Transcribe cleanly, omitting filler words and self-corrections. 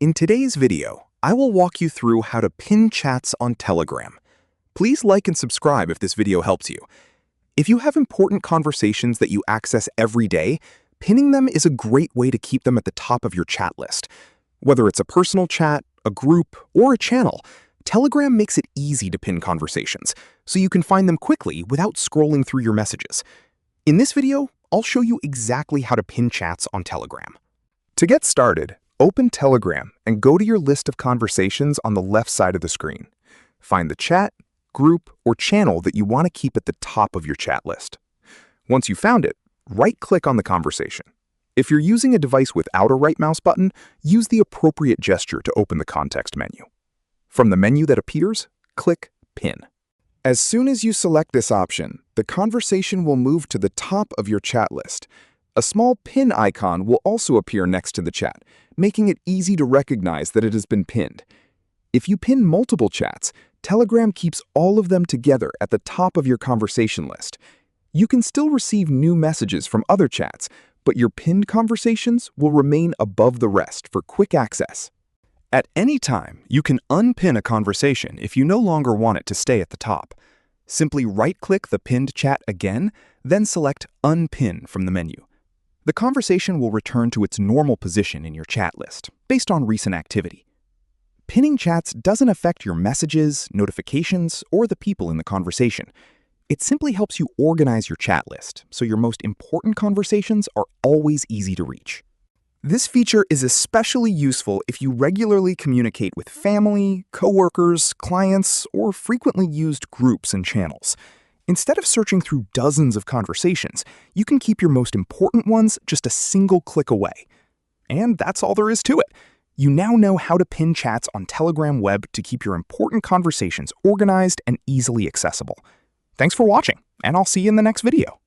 In today's video, I will walk you through how to pin chats on Telegram. Please like and subscribe if this video helps you. If you have important conversations that you access every day, pinning them is a great way to keep them at the top of your chat list. Whether it's a personal chat, a group, or a channel, Telegram makes it easy to pin conversations, so you can find them quickly without scrolling through your messages. In this video, I'll show you exactly how to pin chats on Telegram. To get started, open Telegram and go to your list of conversations on the left side of the screen. Find the chat, group, or channel that you want to keep at the top of your chat list. Once you've found it, right-click on the conversation. If you're using a device without a right mouse button, use the appropriate gesture to open the context menu. From the menu that appears, click Pin. As soon as you select this option, the conversation will move to the top of your chat list. A small pin icon will also appear next to the chat, making it easy to recognize that it has been pinned. If you pin multiple chats, Telegram keeps all of them together at the top of your conversation list. You can still receive new messages from other chats, but your pinned conversations will remain above the rest for quick access. At any time, you can unpin a conversation if you no longer want it to stay at the top. Simply right-click the pinned chat again, then select Unpin from the menu. The conversation will return to its normal position in your chat list, based on recent activity. Pinning chats doesn't affect your messages, notifications, or the people in the conversation. It simply helps you organize your chat list, so your most important conversations are always easy to reach. This feature is especially useful if you regularly communicate with family, coworkers, clients, or frequently used groups and channels. Instead of searching through dozens of conversations, you can keep your most important ones just a single click away. And that's all there is to it. You now know how to pin chats on Telegram Web to keep your important conversations organized and easily accessible. Thanks for watching, and I'll see you in the next video.